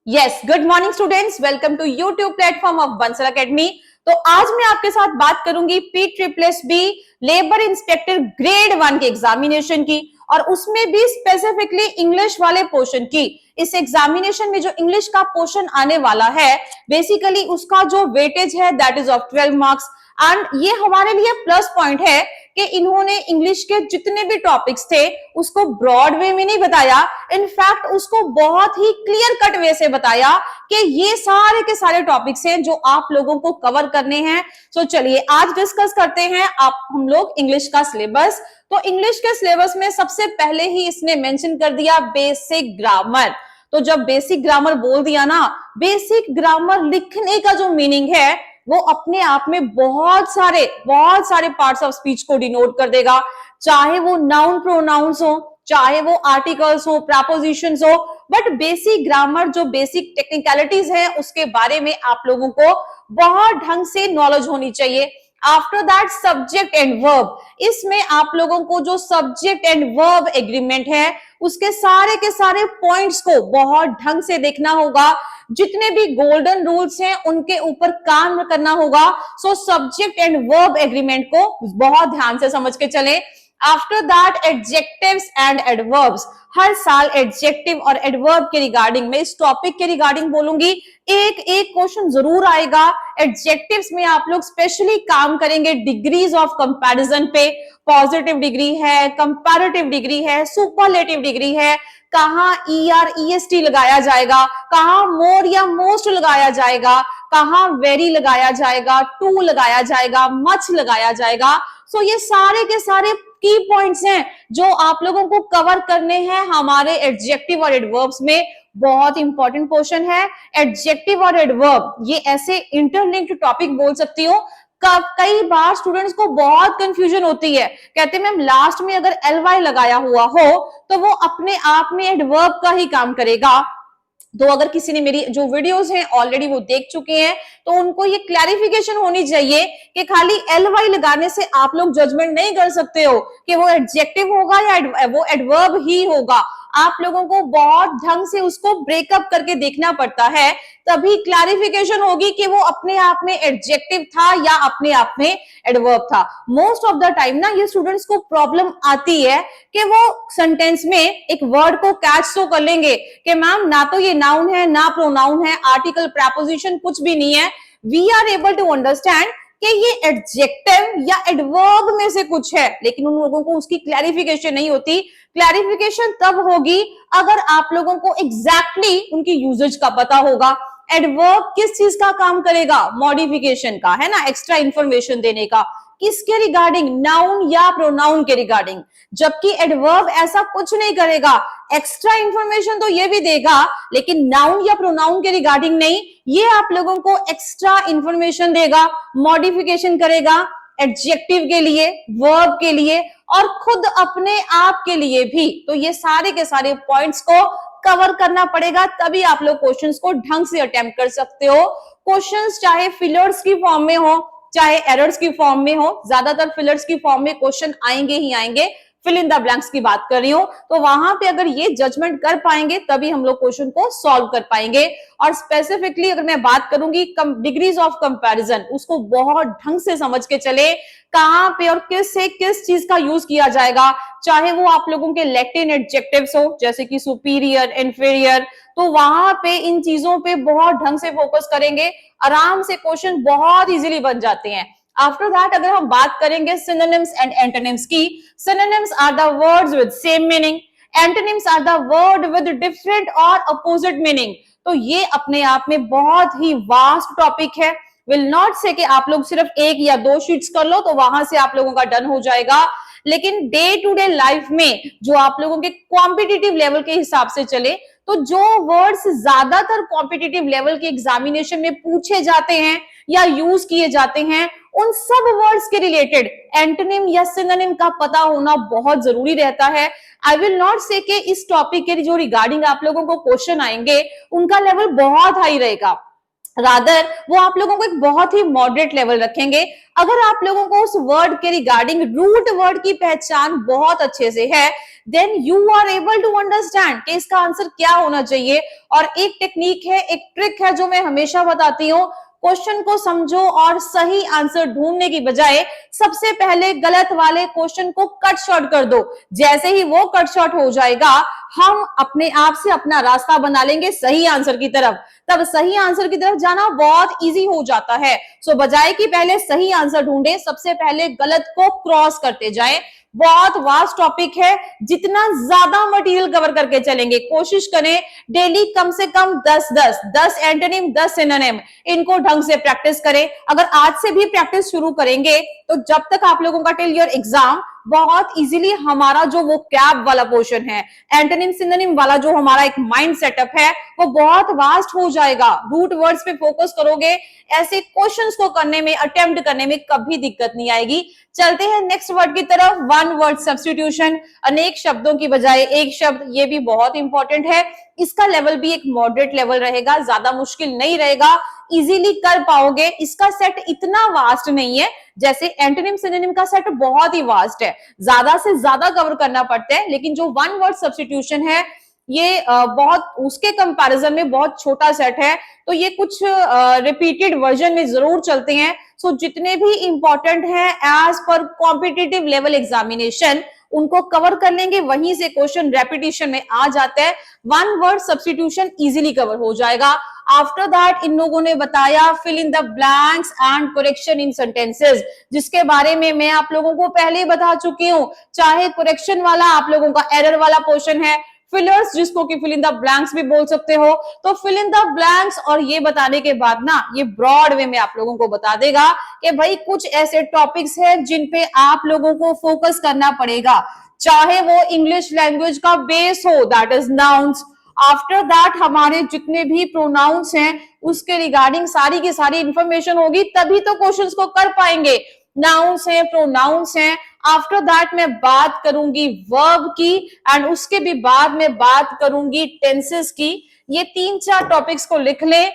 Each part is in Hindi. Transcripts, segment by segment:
Yes, good morning students, welcome to YouTube platform of Bansal academy. तो आज मैं आपके साथ बात करूंगी PSSB लेबर इंस्पेक्टर ग्रेड 1 के एग्जामिनेशन की, और उसमें भी स्पेसिफिकली इंग्लिश वाले पोर्शन की। इस एग्जामिनेशन में जो इंग्लिश का पोर्शन आने वाला है, बेसिकली उसका जो वेटेज है that is of 12 marks. And ये हमारे लिए प्लस पॉइंट है कि इन्होंने इंग्लिश के जितने भी टॉपिक्स थे उसको ब्रॉड वे में नहीं बताया, इनफैक्ट उसको बहुत ही क्लियर कट वे से बताया कि ये सारे के सारे टॉपिक्स हैं जो आप लोगों को कवर करने हैं। तो चलिए आज डिस्कस करते हैं हम लोग इंग्लिश का सिलेबस। तो इंग्लिश के सिलेबस में सबसे पहले ही इसने मेंशन कर दिया बेसिक ग्रामर। तो जब बेसिक ग्रामर बोल दिया ना, बेसिक ग्रामर लिखने का जो मीनिंग है वो अपने आप में बहुत सारे पार्ट्स ऑफ स्पीच को डिनोट कर देगा, चाहे वो नाउन प्रोनाउंस हो, चाहे वो आर्टिकल्स हो, प्रपोजिशंस हो। बट बेसिक ग्रामर जो बेसिक टेक्निकलिटीज है उसके बारे में आप लोगों को बहुत ढंग से नॉलेज होनी चाहिए। After that subject and verb, इसमें आप लोगों को जो सब्जेक्ट एंड वर्ब एग्रीमेंट है उसके सारे के सारे पॉइंट्स को बहुत ढंग से देखना होगा। जितने भी गोल्डन रूल्स हैं उनके ऊपर काम करना होगा। So subject and verb agreement को बहुत ध्यान से समझ के चलें। After that adjectives and adverbs, हर साल एडजेक्टिव और एडवर्ब के रिगार्डिंग में, इस टॉपिक के रिगार्डिंग बोलूंगी, एक एक क्वेश्चन जरूर आएगा। एडजेक्टिव्स में आप लोग स्पेशली काम करेंगे डिग्रीज ऑफ कंपैरिजन पे। पॉजिटिव डिग्री है, कंपैरेटिव डिग्री है, सुपरलेटिव डिग्री है, कहां ER EST लगाया जाएगा, कहां मोर या मोस्ट लगाया जाएगा, कहां वेरी लगाया जाएगा, टू लगाया जाएगा, मच लगाया जाएगा। सो ये सारे के सारे की पॉइंट्स हैं जो आप लोगों को कवर करने हैं हमारे एडजेक्टिव और एडवर्ब्स में। बहुत इंपॉर्टेंट पोर्शन है एडजेक्टिव और एडवर्ब, ये ऐसे इंटरलिंक्ड टॉपिक बोल सकती हूँ। कई बार स्टूडेंट्स को बहुत कंफ्यूजन होती है, कहते हैं मैम लास्ट में अगर LY लगाया हुआ हो तो वो अपने आप में एडवर्ब का ही काम करेगा। तो अगर किसी ने मेरी जो वीडियोस हैं ऑलरेडी वो देख चुके हैं तो उनको ये क्लैरिफिकेशन होनी चाहिए कि खाली LY लगाने से आप लोग जजमेंट नहीं कर सकते हो कि वो एडजेक्टिव होगा या वो एडवर्ब ही होगा। आप लोगों को बहुत ढंग से उसको ब्रेकअप करके देखना पड़ता है, तभी क्लैरिफिकेशन होगी कि वो अपने आप में एडजेक्टिव था या अपने आप में एडवर्ब था। मोस्ट ऑफ द टाइम ना ये स्टूडेंट्स को प्रॉब्लम आती है कि वो सेंटेंस में एक वर्ड को कैच तो कर लेंगे कि मैम ना तो ये नाउन है ना प्रोनाउन है, आर्टिकल प्रपोजिशन कुछ भी नहीं है। We are able to understand कि ये एडजेक्टिव या एडवर्ब में से कुछ है, लेकिन उन लोगों को उसकी क्लैरिफिकेशन नहीं होती। क्लैरिफिकेशन तब होगी अगर आप लोगों को एग्जैक्टली उनकी यूजेज का पता होगा। एडवर्ब किस चीज का काम करेगा? मॉडिफिकेशन का, है ना, एक्स्ट्रा इंफॉर्मेशन देने का। किसके रिगार्डिंग? नाउन या प्रोनाउन के रिगार्डिंग। जबकि एडवर्ब ऐसा कुछ नहीं करेगा, एक्स्ट्रा इंफॉर्मेशन तो ये भी देगा लेकिन नाउन या प्रोनाउन के रिगार्डिंग नहीं। ये आप लोगों को एक्स्ट्रा इंफॉर्मेशन देगा, मॉडिफिकेशन करेगा एडजेक्टिव के लिए, वर्ब के लिए और खुद अपने आप के लिए भी। तो ये सारे के सारे पॉइंट्स को कवर करना पड़ेगा, तभी आप लोग क्वेश्चंस को ढंग से अटेम्प्ट कर सकते हो। क्वेश्चंस चाहे फिलर्स की फॉर्म में हो चाहे एरर्स की फॉर्म में हो, ज्यादातर फिलर्स की फॉर्म में क्वेश्चन आएंगे ही आएंगे। फिल इन द ब्लैंक्स की बात कर रही हूं, तो वहां पे अगर ये जजमेंट कर पाएंगे तभी हम लोग क्वेश्चन को सॉल्व कर पाएंगे। और स्पेसिफिकली अगर मैं बात करूंगी डिग्रीज ऑफ कंपैरिजन, उसको बहुत ढंग से समझ के चले कहां पे और किस से किस चीज का यूज किया जाएगा। चाहे वो आप लोगों के लैटिन एडजेक्टिव्स हो जैसे कि सुपीरियर, इंफीरियर, तो वहां पे इन चीजों पे बहुत ढंग से फोकस करेंगे, आराम से क्वेश्चन बहुत इजीली बन जाते हैं। आफ्टर दैट अगर हम बात करेंगे सिनोनिम्स एंड एंटोनिम्स की, synonyms are the words with same meaning, antonyms are the word with different और अपोजिट मीनिंग। तो ये अपने आप में बहुत ही वास्ट टॉपिक है। विल नॉट से कि आप लोग सिर्फ एक या दो शीट्स कर लो तो वहां से आप लोगों का डन हो जाएगा, लेकिन डे टू डे लाइफ में जो आप लोगों के कॉम्पिटिटिव लेवल के हिसाब से चले तो जो वर्ड्स ज्यादातर कॉम्पिटिटिव लेवल के एग्जामिनेशन में पूछे जाते हैं या यूज किए जाते हैं, उन सब वर्ड्स के रिलेटेड एंटोनिम या सिनोनिम का पता होना बहुत जरूरी रहता है। आई विल नॉट से कि इस टॉपिक के जो रिगार्डिंग आप लोगों को क्वेश्चन आएंगे उनका लेवल बहुत हाई रहेगा, रादर वो आप लोगों को एक बहुत ही मॉडरेट लेवल रखेंगे। अगर आप लोगों को उस वर्ड के रिगार्डिंग रूट वर्ड की पहचान बहुत अच्छे से है, then you are able to understand कि इसका आंसर क्या होना चाहिए। और एक टेक्निक है, एक ट्रिक है जो मैं हमेशा बताती हूँ, क्वेश्चन को समझो और सही आंसर ढूंढने की बजाय सबसे पहले गलत वाले क्वेश्चन को कट शॉर्ट कर दो। जैसे ही वो कट शॉर्ट हो जाएगा, हम अपने आप से अपना रास्ता बना लेंगे सही आंसर की तरफ। तब सही आंसर की तरफ जाना बहुत इजी हो जाता है। सो बजाय कि पहले सही आंसर ढूंढे, सबसे पहले गलत को क्रॉस करते जाएं। बहुत वास्ट टॉपिक है, जितना ज्यादा मटेरियल कवर करके चलेंगे, कोशिश करें डेली कम से कम 10 एंटोनिम 10 सिनोनिम, इनको ढंग से प्रैक्टिस करें। अगर आज से भी प्रैक्टिस शुरू करेंगे तो जब तक आप लोगों का टिल योर एग्जाम बहुत इजीली हमारा जो वो कैब वाला पोर्शन है, एंटोनिम सिनोनिम वाला जो हमारा एक माइंड सेटअप है, वो बहुत वास्ट हो जाएगा। रूट वर्ड्स पे फोकस करोगे, ऐसे क्वेश्चंस को करने में, अटेम्प्ट करने में कभी दिक्कत नहीं आएगी। चलते हैं नेक्स्ट वर्ड की तरफ, वन वर्ड सब्स्टिट्यूशन, अनेक शब्दों की बजाय एक शब्द, ये भी बहुत इंपॉर्टेंट है। इसका लेवल भी एक मॉडरेट लेवल रहेगा, ज्यादा मुश्किल नहीं रहेगा, इजीली कर पाओगे। इसका सेट इतना वास्ट नहीं है, जैसे एंटोनिम सिनोनिम का सेट बहुत ही वास्ट है, ज्यादा से ज्यादा कवर करना पड़ता है। लेकिन जो वन वर्ड सब्स्टिट्यूशन है, ये बहुत उसके कंपैरिजन में बहुत छोटा सेट है, तो ये कुछ रिपीटेड वर्जन में जरूर चलते हैं। सो जितने भी इंपॉर्टेंट हैं as per competitive level examination, उनको कवर कर लेंगे, वहीं से क्वेश्चन रेपिटेशन में आ जाता है, one word substitution easily cover हो जाएगा। आफ्टर दैट इन लोगों ने बताया fill in the blanks and correction in sentences, जिसके बारे में मैं आप लोगों को पहले ही बता चुकी हूं। चाहे करेक्शन वाला आप लोगों का एरर वाला पोर्शन है, फिलर्स जिसको कि फिल इन द ब्लैंक्स भी बोल सकते हो, तो फिल इन द ब्लैंक्स, और ये बताने के बाद ना ये ब्रॉड वे में आप लोगों को बता देगा कि भाई कुछ ऐसे टॉपिक्स हैं जिन पे आप लोगों को फोकस करना पड़ेगा, चाहे वो इंग्लिश लैंग्वेज का बेस हो, that is nouns. After that हमारे जितने भी प्रोनाउंस हैं उसके रिगार्डिंग सारी की सारी इंफॉर्मेशन होगी, तभी तो क्वेश्चंस को कर पाएंगे। नाउन्स हैं, प्रोनाउंस हैं। आफ्टर दैट मैं बात करूंगी वर्ब की, एंड उसके भी बाद में बात करूंगी टेंसेस की। ये 3-4 टॉपिक्स को लिख ले।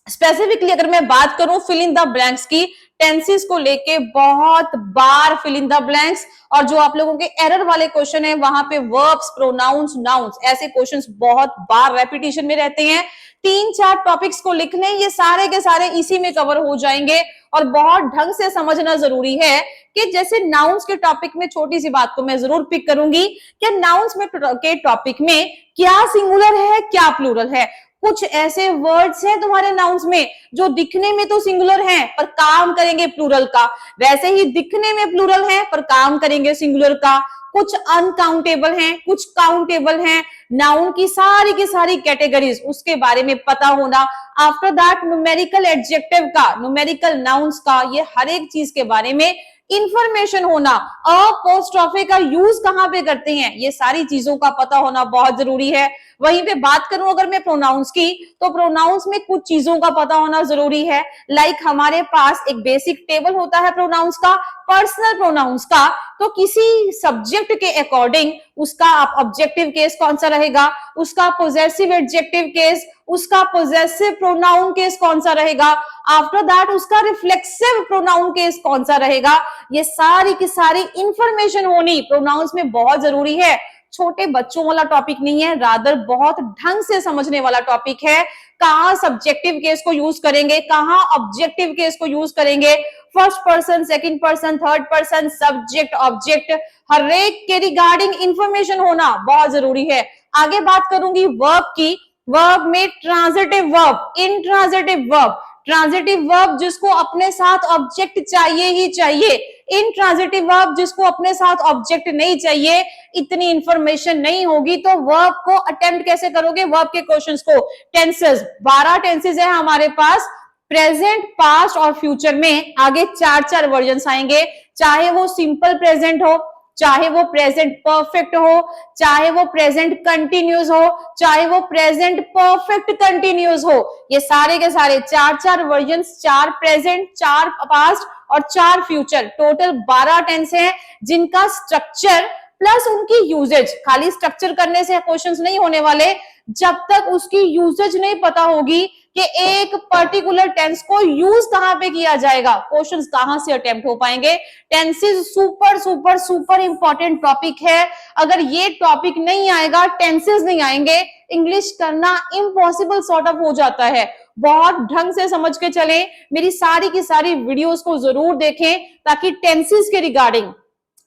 स्पेसिफिकली अगर मैं बात करूं फिल इन द ब्लैंक्स की, टेंसेस को लेके बहुत बार फिल इन द ब्लैंक्स, और जो आप लोगों के एरर वाले क्वेश्चन है वहां पे वर्ब्स, प्रोनाउंस, नाउन्स, ऐसे क्वेश्चंस बहुत बार रेपिटेशन में रहते हैं। 3-4 टॉपिक्स को लिखने, ये सारे के सारे इसी में कवर हो जाएंगे। और बहुत ढंग से समझना जरूरी है कि जैसे नाउन्स के टॉपिक में, छोटी सी बात को मैं जरूर पिक करूंगी कि नाउन्स में के टॉपिक में क्या सिंगुलर है क्या प्लूरल है। कुछ ऐसे वर्ड्स हैं तुम्हारे नाउन्स में जो दिखने में तो सिंगुलर हैं पर काम करेंगे प्लूरल का, वैसे ही दिखने में प्लूरल हैं पर काम करेंगे सिंगुलर का। कुछ अनकाउंटेबल हैं, कुछ काउंटेबल हैं। नाउन की सारी कैटेगरीज, उसके बारे में पता होना। आफ्टर दैट न्यूमेरिकल एडजेक्टिव का, न्यूमेरिकल नाउन्स का, ये हर एक चीज के बारे में इंफॉर्मेशन होना। अपोस्ट्रोफे का यूज कहां पे करते हैं, ये सारी चीजों का पता होना बहुत जरूरी है। वहीं पे बात करूं अगर मैं प्रोनाउंस की, तो प्रोनाउंस में कुछ चीजों का पता होना जरूरी है। लाइक हमारे पास एक बेसिक टेबल होता है प्रोनाउंस का, पर्सनल प्रोनाउंस का, तो किसी सब्जेक्ट के अकॉर्डिंग उसका ऑब्जेक्टिव केस कौन सा रहेगा, उसका पोजेसिव एडजेक्टिव केस, उसका पोजेसिव प्रोनाउन केस कौन सा रहेगा, आफ्टर दैट उसका रिफ्लेक्सिव प्रोनाउन केस कौन सा रहेगा। ये सारी की सारी इंफॉर्मेशन होनी प्रोनाउंस में बहुत जरूरी है। छोटे बच्चों वाला टॉपिक नहीं है, रादर बहुत ढंग से समझने वाला टॉपिक है। कहां सब्जेक्टिव केस को यूज करेंगे, कहां ऑब्जेक्टिव केस को यूज करेंगे, first person, second person, third person, subject, object, हर एक के रिगार्डिंग इंफॉर्मेशन होना बहुत जरूरी है। आगे बात करूंगी वर्ब की। वर्ब में transitive verb, intransitive verb. Transitive verb जिसको अपने साथ ऑब्जेक्ट चाहिए ही चाहिए, इंट्रांजिटिव वर्ब जिसको अपने साथ ऑब्जेक्ट नहीं चाहिए, इतनी इंफॉर्मेशन नहीं होगी तो वर्ब को अटेम्प्ट कैसे करोगे, वर्ब के क्वेश्चंस को। टेंसेस, 12 टेंसेस है हमारे पास, प्रेजेंट, पास्ट और फ्यूचर में आगे 4-4 वर्जन आएंगे। चाहे वो सिंपल प्रेजेंट हो, चाहे वो प्रेजेंट परफेक्ट हो, चाहे वो प्रेजेंट कंटिन्यूस हो, चाहे वो प्रेजेंट परफेक्ट कंटिन्यूस हो, ये सारे के सारे 4-4 वर्जन, 4 प्रेजेंट, 4 पास्ट और 4 फ्यूचर, टोटल 12 टेंस हैं जिनका स्ट्रक्चर प्लस उनकी यूजेज, खाली स्ट्रक्चर करने से क्वेश्चंस नहीं होने वाले, जब तक उसकी यूजेज नहीं पता होगी कि एक पर्टिकुलर टेंस को यूज कहां पे किया जाएगा, क्वेश्चंस कहां से अटेम्प्ट हो पाएंगे। Tenses super super super important topic है। अगर ये टॉपिक नहीं आएगा, टेंसेस नहीं आएंगे, इंग्लिश करना इम्पॉसिबल सॉर्ट ऑफ हो जाता है। बहुत ढंग से समझ के चलें, मेरी सारी की सारी वीडियोस को जरूर देखें ताकि टेंसेस के रिगार्डिंग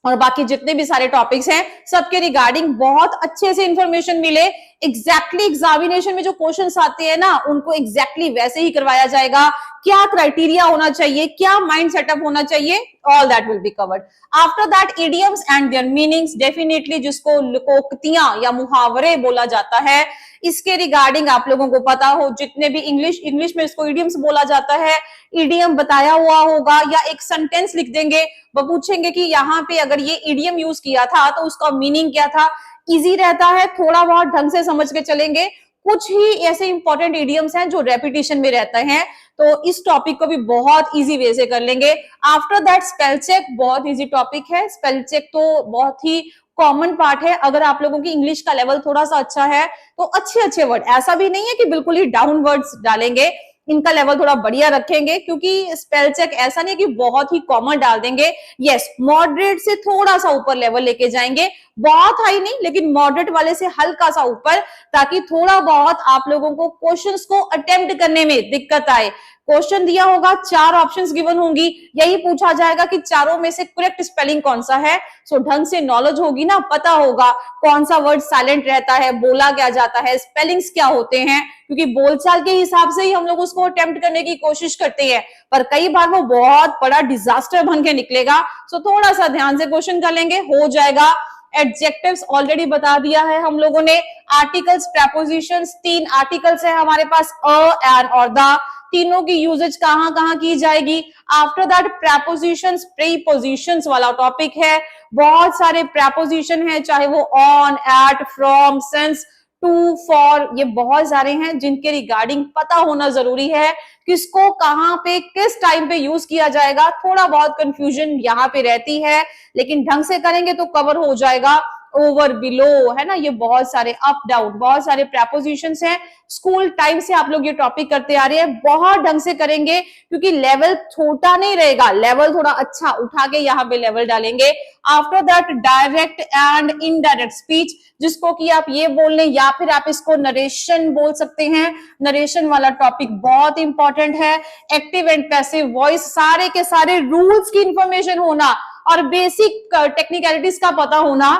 और बाकी जितने भी सारे टॉपिक्स हैं सबके रिगार्डिंग बहुत अच्छे से इंफॉर्मेशन मिले। एग्जैक्टली एग्जामिनेशन में जो क्वेश्चंस आते हैं ना, उनको एग्जैक्टली वैसे ही करवाया जाएगा। क्या क्राइटेरिया होना चाहिए, क्या माइंड सेटअप होना चाहिए, all that will be covered. After that idioms and there meanings, definitely जिसको लोकोक्तियां या मुहावरे बोला जाता है, इसके रिगार्डिंग आप लोगों को पता हो, जितने भी इंग्लिश में इसको इडियम्स बोला जाता है, इडियम बताया हुआ होगा या एक सेंटेंस लिख देंगे, वो पूछेंगे कि यहाँ पे अगर ये इडियम यूज किया था तो उसका मीनिंग क्या था। इजी रहता है, थोड़ा बहुत ढंग से समझ के चलेंगे। कुछ ही ऐसे इंपॉर्टेंट इडियम्स हैं जो रेपिटेशन में रहते हैं, तो इस टॉपिक को भी बहुत इजी वे से कर लेंगे। आफ्टर दैट स्पेल चेक, बहुत इजी टॉपिक है। स्पेल चेक तो बहुत ही कॉमन पार्ट है। अगर आप लोगों की इंग्लिश का लेवल थोड़ा सा अच्छा है तो अच्छे अच्छे वर्ड, ऐसा भी नहीं है कि बिल्कुल ही डाउन वर्ड्स डालेंगे, इनका लेवल थोड़ा बढ़िया रखेंगे, क्योंकि स्पेल चेक ऐसा नहीं कि बहुत ही कॉमन डाल देंगे। यस, मॉडरेट से थोड़ा सा ऊपर लेवल लेके जाएंगे, बहुत हाई नहीं लेकिन मॉडरेट वाले से हल्का सा ऊपर, ताकि थोड़ा बहुत आप लोगों को क्वेश्चंस को अटेम्प्ट करने में दिक्कत आए। क्वेश्चन दिया होगा, 4 ऑप्शंस गिवन होंगी, यही पूछा जाएगा कि चारों में से करेक्ट स्पेलिंग कौन सा है। सो ढंग से नॉलेज होगी ना, पता होगा कौन सा वर्ड साइलेंट रहता है, बोला क्या जाता है, स्पेलिंग्स क्या होते हैं, क्योंकि बोलचाल के हिसाब से ही हम लोग उसको अटेम्प्ट करने की कोशिश करते हैं, पर कई बार वो बहुत बड़ा डिजास्टर बन के निकलेगा। सो थोड़ा सा ध्यान से क्वेश्चन कर लेंगे, हो जाएगा। एडजेक्टिव्स ऑलरेडी बता दिया है हम लोगों ने। आर्टिकल्स, प्रेपोजिशंस, 3 आर्टिकल्स है हमारे पास, अ, एन और द, तीनों की यूजेज कहां कहां की जाएगी। आफ्टर दैट प्रेपोजिशंस, प्रीपोजिशंस वाला टॉपिक है। बहुत सारे प्रेपोजिशन है, चाहे वो on, at, from, since, to, for, ये बहुत सारे हैं जिनके रिगार्डिंग पता होना जरूरी है, किसको कहां पे किस टाइम पे यूज किया जाएगा। थोड़ा बहुत कंफ्यूजन यहाँ पे रहती है, लेकिन ढंग से करेंगे तो कवर हो जाएगा। ओवर, बिलो, है ना, ये बहुत सारे, अप, डाउन, बहुत सारे प्रेपोजिशंस हैं। स्कूल टाइम से आप लोग ये टॉपिक करते आ रहे हैं, बहुत ढंग से करेंगे, क्योंकि लेवल छोटा नहीं रहेगा, लेवल थोड़ा अच्छा उठा के यहाँ पे लेवल डालेंगे। After that direct and indirect speech, जिसको कि आप ये बोल लें या फिर आप इसको नरेशन बोल सकते हैं। नरेशन वाला टॉपिक बहुत इंपॉर्टेंट है। एक्टिव एंड पैसिव वॉइस, सारे के सारे रूल्स की इंफॉर्मेशन होना और बेसिक टेक्निकलिटीज का पता होना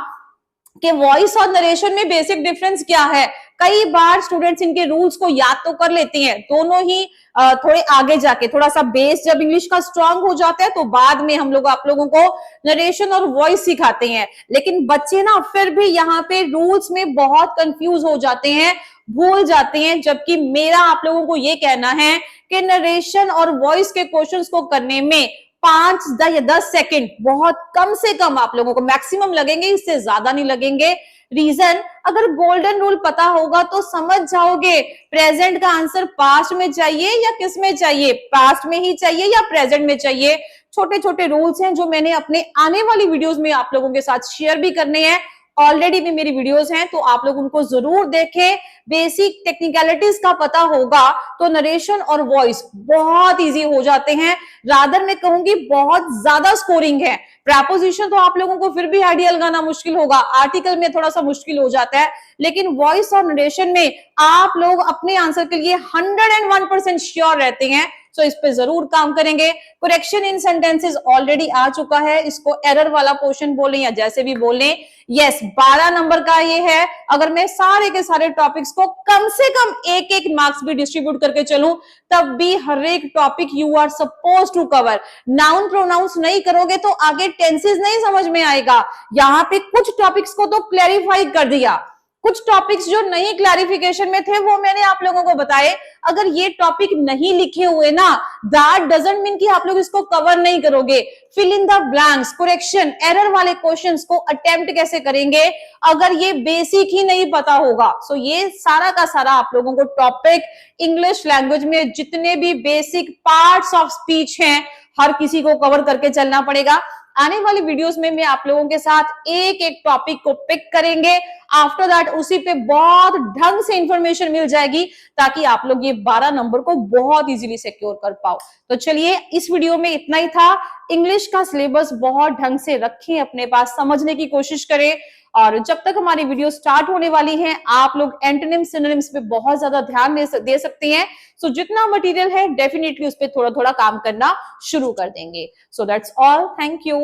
कि वॉइस और नरेशन में बेसिक डिफरेंस क्या है। कई बार स्टूडेंट्स इनके रूल्स को याद तो कर लेते हैं, दोनों ही थोड़े आगे जाके थोड़ा सा बेस जब इंग्लिश का स्ट्रांग हो जाता है तो बाद में हम लोग आप लोगों को नरेशन और वॉइस सिखाते हैं। लेकिन बच्चे ना फिर भी यहाँ पे रूल्स में बहुत कंफ्यूज हो जाते हैं, भूल जाते हैं। जबकि मेरा आप लोगों को ये कहना है कि नरेशन और वॉइस के क्वेश्चंस को करने में 5 या 10 सेकंड बहुत कम से कम आप लोगों को मैक्सिमम लगेंगे, इससे ज्यादा नहीं लगेंगे। रीजन, अगर गोल्डन रूल पता होगा तो समझ जाओगे प्रेजेंट का आंसर पास्ट में चाहिए या किस में चाहिए, पास्ट में ही चाहिए या प्रेजेंट में चाहिए। छोटे छोटे रूल्स हैं जो मैंने अपने आने वाली वीडियोस में आप लोगों के साथ शेयर भी करने हैं। ऑलरेडी भी मेरी वीडियोस हैं तो आप लोग उनको जरूर देखें। बेसिक टेक्निकलिटीज का पता होगा तो नरेशन और वॉइस बहुत इजी हो जाते हैं। रादर मैं कहूंगी बहुत ज्यादा स्कोरिंग है। प्रेपोजिशन तो आप लोगों को फिर भी आइडिया लगाना मुश्किल होगा, आर्टिकल में थोड़ा सा मुश्किल हो जाता है, लेकिन वॉइस और नरेशन में आप लोग अपने आंसर के लिए 101% श्योर रहते हैं। सो इस पे जरूर काम करेंगे। करेक्शन इन सेंटेंसेस ऑलरेडी आ चुका है, इसको एरर वाला क्वेश्चन बोले या जैसे भी बोले। यस, 12 नंबर का ये है। अगर मैं सारे के सारे टॉपिक्स को कम से कम एक एक मार्क्स भी डिस्ट्रीब्यूट करके चलूं, तब भी हर एक topic you are suppose to cover. Noun pronouns नहीं करोगे तो आगे टेंसेस नहीं समझ में आएगा। यहाँ पे कुछ टॉपिक्स को तो क्लैरिफाई कर दिया, कुछ टॉपिक्स जो नहीं क्लैरिफिकेशन में थे वो मैंने आप लोगों को बताए। अगर ये टॉपिक नहीं लिखे हुए ना, दैट डजंट मीन कि आप लोग इसको कवर नहीं करोगे। Fill in the blanks, correction, error वाले क्वेश्चंस को अटेम्प्ट कैसे करेंगे अगर ये बेसिक ही नहीं पता होगा। सो ये सारा का सारा आप लोगों को टॉपिक इंग्लिश लैंग्वेज में जितने भी बेसिक पार्ट्स ऑफ स्पीच हैं हर किसी को कवर करके चलना पड़ेगा। आने वाली वीडियोस में मैं आप लोगों के साथ एक एक टॉपिक को पिक करेंगे। आफ्टर दैट उसी पे बहुत ढंग से इंफॉर्मेशन मिल जाएगी ताकि आप लोग ये 12 नंबर को बहुत इजीली सिक्योर कर पाओ। तो चलिए, इस वीडियो में इतना ही था। इंग्लिश का सिलेबस बहुत ढंग से रखें अपने पास, समझने की कोशिश करें। और जब तक हमारी वीडियो स्टार्ट होने वाली है, आप लोग एंटोनिम्स सिनोनिम्स पे बहुत ज्यादा ध्यान दे सकती हैं। सो जितना मटेरियल है डेफिनेटली उस पर थोड़ा थोड़ा काम करना शुरू कर देंगे। So that's all, thank you.